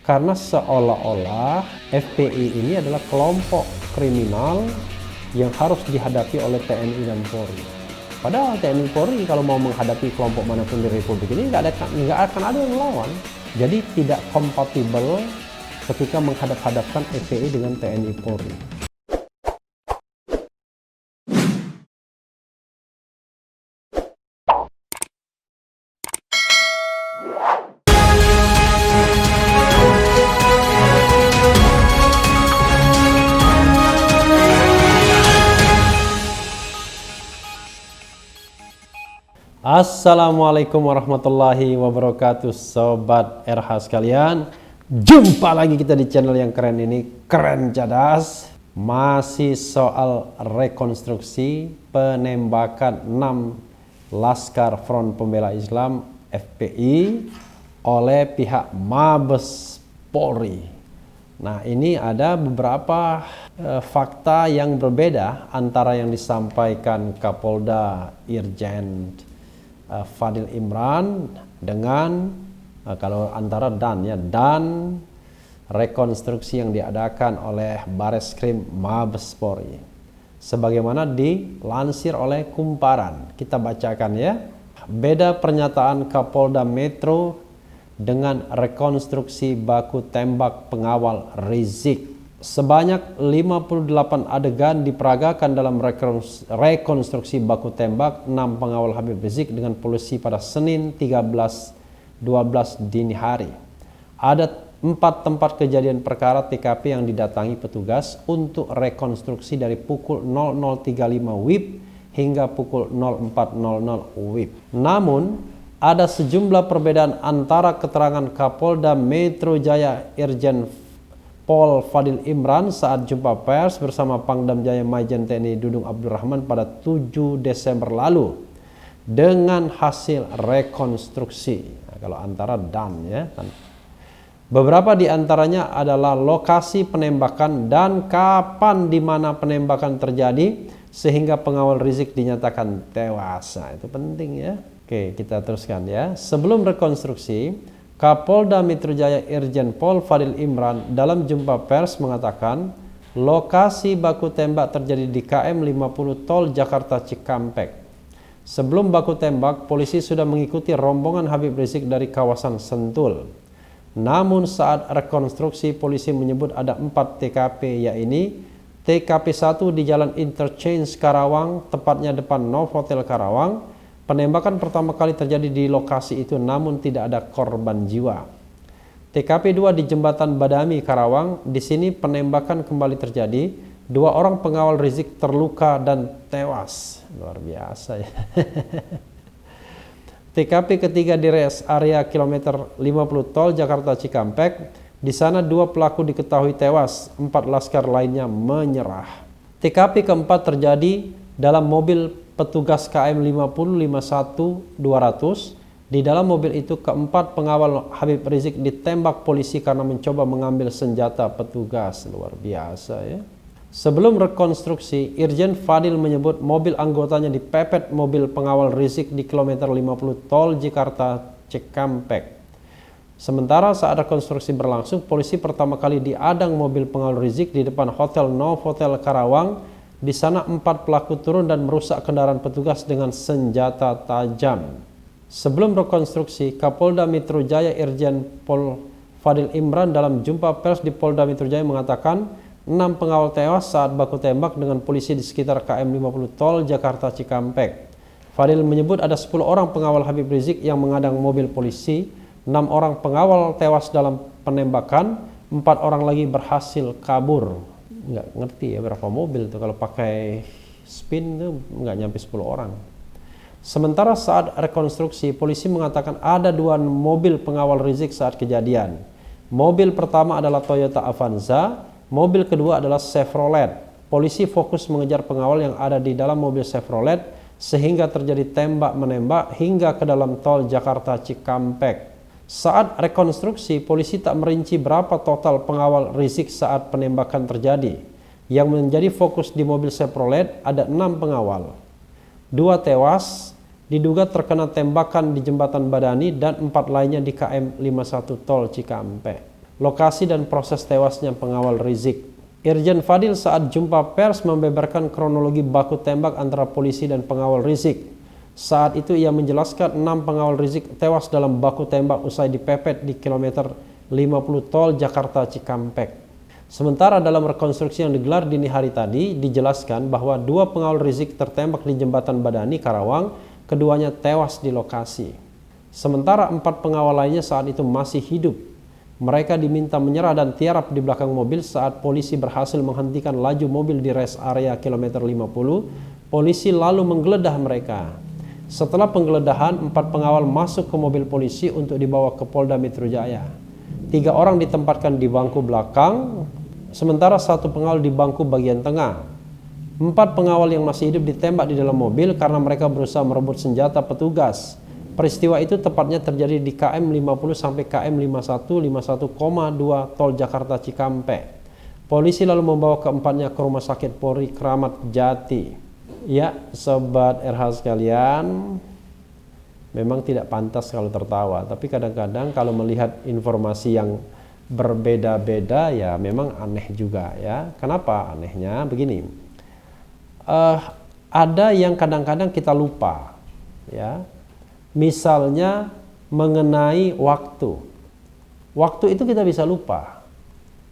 Karena seolah-olah FPI ini adalah kelompok kriminal yang harus dihadapi oleh TNI dan Polri. Padahal TNI Polri kalau mau menghadapi kelompok manapun di Republik ini nggak akan ada yang melawan. Jadi tidak kompatibel ketika menghadap-hadapkan FPI dengan TNI Polri. Assalamualaikum warahmatullahi wabarakatuh, Sobat RH sekalian. Jumpa lagi kita di channel yang keren ini, Keren Cadas. Masih soal rekonstruksi penembakan 6 Laskar Front Pembela Islam FPI oleh pihak Mabes Polri. Nah, ini ada beberapa fakta yang berbeda antara yang disampaikan Kapolda Irjen Fadil Imran dengan kalau antara dan rekonstruksi yang diadakan oleh Bareskrim Mabes Polri. Sebagaimana dilansir oleh Kumparan, kita bacakan ya. Beda pernyataan Kapolda Metro dengan rekonstruksi baku tembak pengawal Rizik. Sebanyak 58 adegan diperagakan dalam rekonstruksi baku tembak 6 pengawal Habib Rizik dengan polisi pada Senin 13/12 dini hari. Ada 4 tempat kejadian perkara TKP yang didatangi petugas untuk rekonstruksi dari pukul 00.35 WIB hingga pukul 04.00 WIB. Namun, ada sejumlah perbedaan antara keterangan Kapolda Metro Jaya Irjen Pol Fadil Imran saat jumpa pers bersama Pangdam Jaya Majen TNI Dudung Abdurrahman pada 7 Desember lalu dengan hasil rekonstruksi. Nah, kalau antara dan ya. Beberapa di antaranya adalah lokasi penembakan dan kapan di mana penembakan terjadi sehingga pengawal Rizik dinyatakan tewas. Nah, itu penting ya. Oke, kita teruskan ya. Sebelum rekonstruksi, Kapolda Metro Jaya Irjen Pol Fadil Imran dalam jumpa pers mengatakan lokasi baku tembak terjadi di KM 50 Tol Jakarta Cikampek. Sebelum baku tembak, polisi sudah mengikuti rombongan Habib Rizik dari kawasan Sentul. Namun saat rekonstruksi, polisi menyebut ada 4 TKP, yaitu TKP 1 di Jalan Interchange Karawang, tepatnya depan Novotel Karawang. Penembakan pertama kali terjadi di lokasi itu namun tidak ada korban jiwa. TKP 2 di Jembatan Badami Karawang, di sini penembakan kembali terjadi. 2 orang pengawal Rizik terluka dan tewas. Luar biasa ya. TKP ketiga di rest area kilometer 50 Tol Jakarta Cikampek. Di sana 2 pelaku diketahui tewas, 4 laskar lainnya menyerah. TKP keempat terjadi dalam mobil petugas KM 50 51 200. Di dalam mobil itu keempat pengawal Habib Rizik ditembak polisi karena mencoba mengambil senjata petugas. Luar biasa ya. Sebelum rekonstruksi, Irjen Fadil menyebut mobil anggotanya dipepet mobil pengawal Rizik di kilometer 50 Tol Jakarta Cikampek. Sementara saat rekonstruksi berlangsung, polisi pertama kali diadang mobil pengawal Rizik di depan Hotel Novotel Karawang. Di sana 4 pelaku turun dan merusak kendaraan petugas dengan senjata tajam. Sebelum rekonstruksi, Kapolda Metro Jaya Irjen Pol Fadil Imran dalam jumpa pers di Polda Metro Jaya mengatakan 6 pengawal tewas saat baku tembak dengan polisi di sekitar KM 50 Tol Jakarta Cikampek. Fadil menyebut ada 10 orang pengawal Habib Rizik yang mengadang mobil polisi, 6 orang pengawal tewas dalam penembakan, 4 orang lagi berhasil kabur. Nggak ngerti ya berapa mobil tuh, kalau pakai spin tuh nggak nyampe 10 orang. Sementara saat rekonstruksi, polisi mengatakan ada 2 mobil pengawal Rizik saat kejadian. Mobil pertama adalah Toyota Avanza, mobil kedua adalah Chevrolet. Polisi fokus mengejar pengawal yang ada di dalam mobil Chevrolet sehingga terjadi tembak-menembak hingga ke dalam tol Jakarta Cikampek. Saat rekonstruksi, polisi tak merinci berapa total pengawal Rizik saat penembakan terjadi. Yang menjadi fokus di mobil Chevrolet ada 6 pengawal. 2 tewas, diduga terkena tembakan di Jembatan Badani dan 4 lainnya di KM 51 Tol Cikampek. lokasi dan proses tewasnya pengawal Rizik. Irjen Fadil saat jumpa pers membeberkan kronologi baku tembak antara polisi dan pengawal Rizik. Saat itu ia menjelaskan 6 pengawal Rizik tewas dalam baku tembak usai dipepet di kilometer 50 tol Jakarta Cikampek. Sementara dalam rekonstruksi yang digelar dini hari tadi dijelaskan bahwa 2 pengawal Rizik tertembak di Jembatan Badani, Karawang, keduanya tewas di lokasi. Sementara 4 pengawal lainnya saat itu masih hidup. Mereka diminta menyerah dan tiarap di belakang mobil saat polisi berhasil menghentikan laju mobil di rest area kilometer 50. Polisi lalu menggeledah mereka. Setelah penggeledahan, 4 pengawal masuk ke mobil polisi untuk dibawa ke Polda Metro Jaya. 3 orang ditempatkan di bangku belakang, sementara 1 pengawal di bangku bagian tengah. 4 pengawal yang masih hidup ditembak di dalam mobil karena mereka berusaha merebut senjata petugas. Peristiwa itu tepatnya terjadi di KM 50 sampai KM 51,2 tol Jakarta Cikampek. Polisi lalu membawa keempatnya ke Rumah Sakit Polri Kramat Jati. Ya, sobat RH sekalian, memang tidak pantas kalau tertawa, tapi kadang-kadang kalau melihat informasi yang berbeda-beda ya memang aneh juga ya. Kenapa anehnya? Begini, ada yang kadang-kadang kita lupa ya. Misalnya mengenai waktu. Waktu itu kita bisa lupa.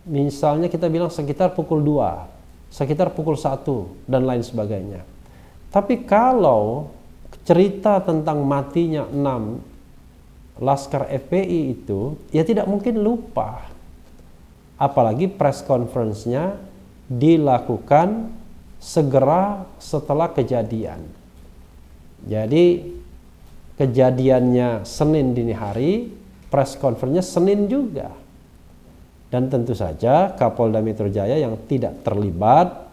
Misalnya kita bilang sekitar pukul 2, sekitar pukul 1 dan lain sebagainya. Tapi kalau cerita tentang matinya 6 Laskar FPI itu, ya tidak mungkin lupa. Apalagi press conference-nya dilakukan segera setelah kejadian. Jadi kejadiannya Senin dini hari, press conference-nya Senin juga. Dan tentu saja Kapolda Metro Jaya yang tidak terlibat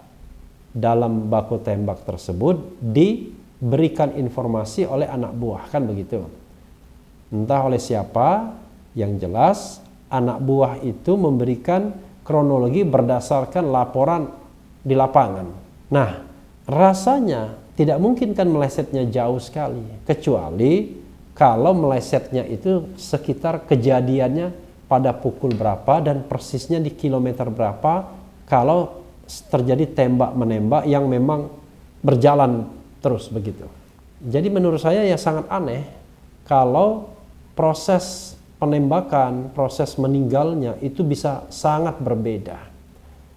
dalam baku tembak tersebut diberikan informasi oleh anak buah, kan begitu. Entah oleh siapa, yang jelas anak buah itu memberikan kronologi berdasarkan laporan di lapangan. Nah, rasanya tidak mungkin kan melesetnya jauh sekali, kecuali kalau melesetnya itu sekitar kejadiannya pada pukul berapa dan persisnya di kilometer berapa kalau terjadi tembak-menembak yang memang berjalan terus begitu. Jadi menurut saya ya sangat aneh kalau proses penembakan, proses meninggalnya itu bisa sangat berbeda.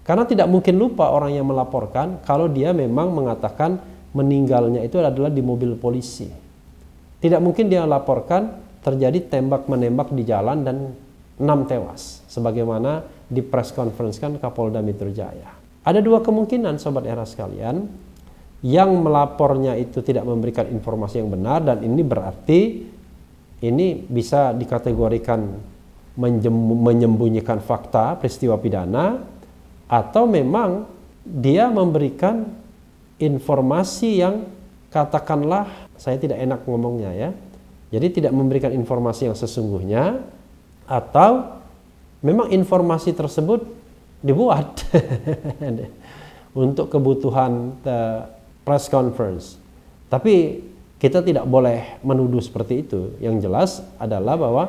Karena tidak mungkin lupa orang yang melaporkan kalau dia memang mengatakan meninggalnya itu adalah di mobil polisi. Tidak mungkin dia laporkan terjadi tembak-menembak di jalan dan 6 tewas. Sebagaimana di press conference kan Kapolda Metro Jaya. Ada 2 kemungkinan sobat era sekalian. Yang melapornya itu tidak memberikan informasi yang benar dan ini berarti ini bisa dikategorikan menyembunyikan fakta peristiwa pidana atau memang dia memberikan informasi yang katakanlah, saya tidak enak ngomongnya ya, jadi tidak memberikan informasi yang sesungguhnya atau memang informasi tersebut dibuat untuk kebutuhan press conference. Tapi kita tidak boleh menuduh seperti itu. Yang jelas adalah bahwa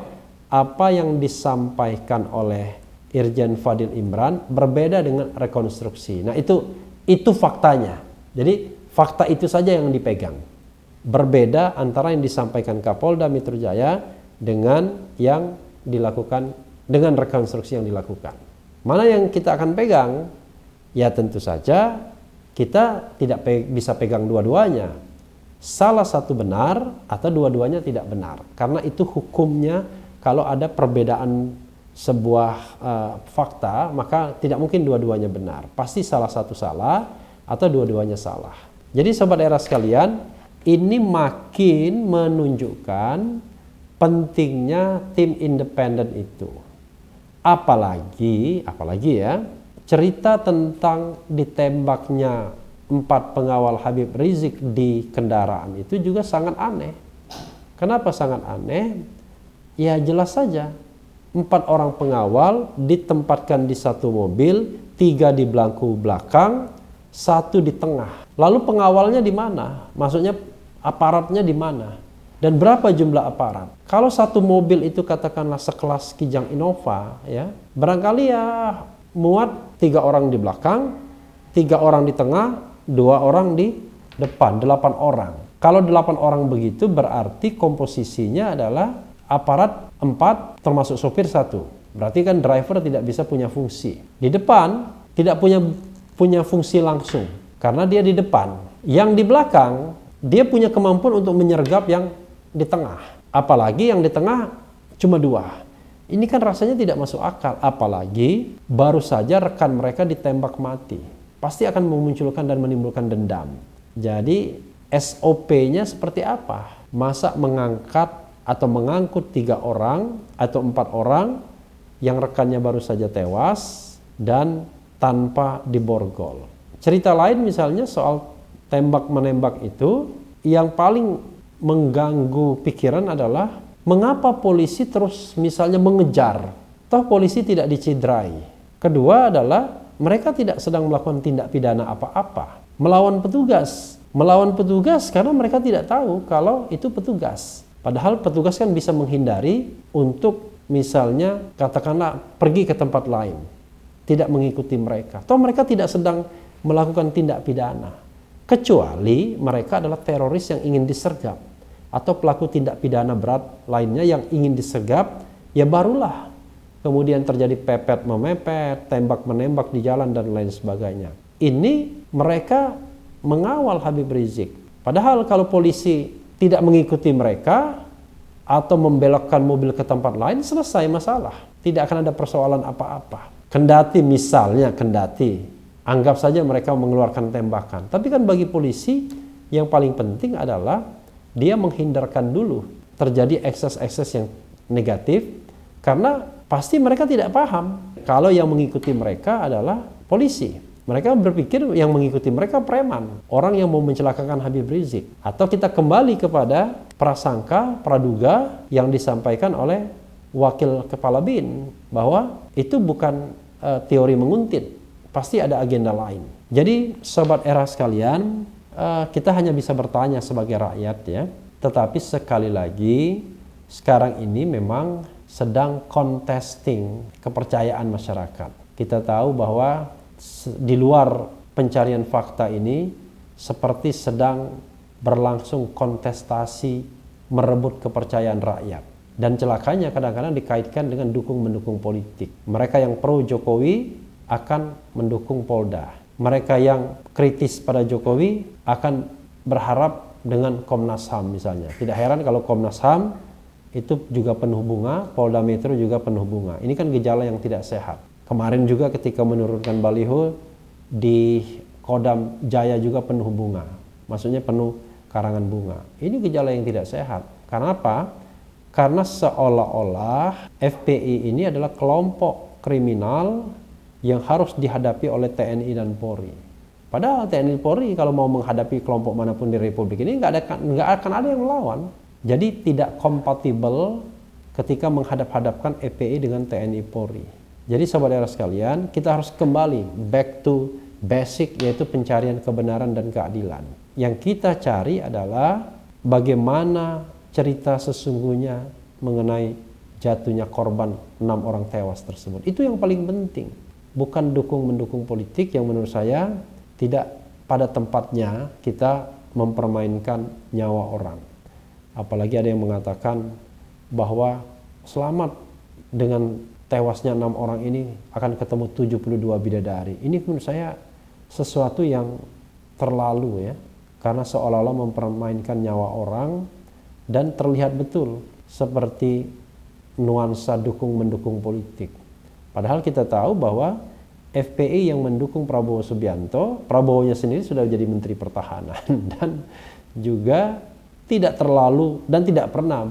apa yang disampaikan oleh Irjen Fadil Imran berbeda dengan rekonstruksi. Nah itu faktanya. Jadi fakta itu saja yang dipegang. Berbeda antara yang disampaikan Kapolda Metro Jaya dengan yang dilakukan, dengan rekonstruksi yang dilakukan. Mana yang kita akan pegang? Ya tentu saja kita tidak bisa pegang dua-duanya. Salah satu benar atau dua-duanya tidak benar. Karena itu hukumnya kalau ada perbedaan sebuah fakta, maka tidak mungkin dua-duanya benar. Pasti salah satu salah atau dua-duanya salah. Jadi sobat era sekalian, ini makin menunjukkan pentingnya tim independen itu. Apalagi ya, cerita tentang ditembaknya 4 pengawal Habib Rizik di kendaraan itu juga sangat aneh. Kenapa sangat aneh? Ya jelas saja, 4 orang pengawal ditempatkan di satu mobil, 3 di bangku belakang, 1 di tengah. Lalu pengawalnya di mana? Maksudnya aparatnya di mana? dan berapa jumlah aparat. Kalau satu mobil itu katakanlah sekelas Kijang Innova, ya, barangkali ya muat 3 orang di belakang, 3 orang di tengah, 2 orang di depan, 8 orang. Kalau 8 orang begitu berarti komposisinya adalah aparat 4 termasuk sopir 1. Berarti kan driver tidak bisa punya fungsi. Di depan tidak punya fungsi langsung karena dia di depan. Yang di belakang dia punya kemampuan untuk menyergap yang di tengah. Apalagi yang di tengah cuma 2. Ini kan rasanya tidak masuk akal. Apalagi baru saja rekan mereka ditembak mati. Pasti akan memunculkan dan menimbulkan dendam. Jadi SOP-nya seperti apa? Masa mengangkat atau mengangkut 3 orang atau 4 orang yang rekannya baru saja tewas dan tanpa diborgol. Cerita lain misalnya soal tembak-menembak itu, yang paling mengganggu pikiran adalah mengapa polisi terus misalnya mengejar, toh polisi tidak dicederai. Kedua adalah mereka tidak sedang melakukan tindak pidana apa-apa, melawan petugas karena mereka tidak tahu kalau itu petugas. Padahal petugas kan bisa menghindari untuk misalnya katakanlah pergi ke tempat lain, tidak mengikuti mereka. Toh mereka tidak sedang melakukan tindak pidana. Kecuali mereka adalah teroris yang ingin disergap atau pelaku tindak pidana berat lainnya yang ingin disergap, ya barulah kemudian terjadi pepet memepet, tembak menembak di jalan dan lain sebagainya. Ini mereka mengawal Habib Rizik. Padahal kalau polisi tidak mengikuti mereka atau membelokkan mobil ke tempat lain, selesai masalah. Tidak akan ada persoalan apa-apa. Kendati anggap saja mereka mengeluarkan tembakan. Tapi kan bagi polisi yang paling penting adalah dia menghindarkan dulu terjadi ekses-ekses yang negatif, karena pasti mereka tidak paham kalau yang mengikuti mereka adalah polisi. Mereka berpikir yang mengikuti mereka preman, orang yang mau mencelakakan Habib Rizik. Atau kita kembali kepada prasangka, praduga yang disampaikan oleh Wakil Kepala BIN bahwa itu bukan teori menguntit, pasti ada agenda lain. Jadi sobat era sekalian, kita hanya bisa bertanya sebagai rakyat ya. Tetapi sekali lagi sekarang ini memang sedang contesting kepercayaan masyarakat. Kita tahu bahwa di luar pencarian fakta ini seperti sedang berlangsung kontestasi merebut kepercayaan rakyat. Dan celakanya kadang-kadang dikaitkan dengan dukung-mendukung politik. Mereka yang pro Jokowi akan mendukung Polda. Mereka yang kritis pada Jokowi akan berharap dengan Komnas HAM misalnya. Tidak heran kalau Komnas HAM itu juga penuh bunga, Polda Metro juga penuh bunga. Ini kan gejala yang tidak sehat. Kemarin juga ketika menurunkan baliho di Kodam Jaya juga penuh bunga. Maksudnya penuh karangan bunga. Ini gejala yang tidak sehat. Karena apa? Karena seolah-olah FPI ini adalah kelompok kriminal yang harus dihadapi oleh TNI dan Polri. Padahal TNI Polri kalau mau menghadapi kelompok manapun di Republik ini nggak akan ada yang melawan. Jadi tidak kompatibel ketika menghadap-hadapkan FPI dengan TNI Polri. Jadi sobat era sekalian, kita harus kembali back to basic, yaitu pencarian kebenaran dan keadilan. Yang kita cari adalah bagaimana cerita sesungguhnya mengenai jatuhnya korban 6 orang tewas tersebut. Itu yang paling penting. Bukan dukung-mendukung politik yang menurut saya tidak pada tempatnya kita mempermainkan nyawa orang. Apalagi ada yang mengatakan bahwa selamat dengan tewasnya 6 orang ini akan ketemu 72 bidadari. Ini menurut saya sesuatu yang terlalu ya. Karena seolah-olah mempermainkan nyawa orang dan terlihat betul seperti nuansa dukung-mendukung politik. Padahal kita tahu bahwa FPI yang mendukung Prabowo Subianto, Prabowo-nya sendiri sudah jadi Menteri Pertahanan dan juga tidak terlalu dan tidak pernah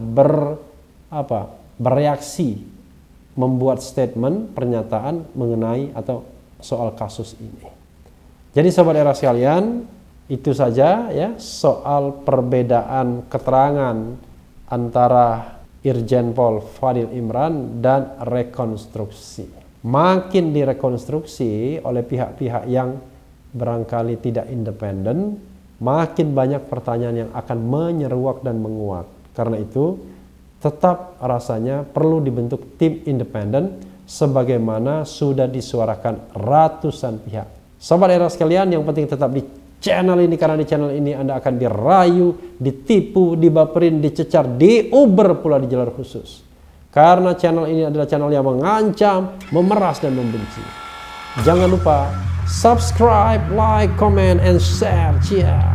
bereaksi membuat statement, pernyataan mengenai atau soal kasus ini. Jadi sobat era sekalian, itu saja ya soal perbedaan keterangan antara Irjen Pol Fadil Imran dan rekonstruksi. Makin direkonstruksi oleh pihak-pihak yang barangkali tidak independen, makin banyak pertanyaan yang akan menyeruak dan menguat. Karena itu, tetap rasanya perlu dibentuk tim independen sebagaimana sudah disuarakan ratusan pihak. Sobat era sekalian, yang penting tetap di channel ini, karena di channel ini Anda akan dirayu, ditipu, dibaperin, dicecar, diuber pula di jalur khusus. Karena channel ini adalah channel yang mengancam, memeras, dan membenci. Jangan lupa subscribe, like, comment, and share. Cheers.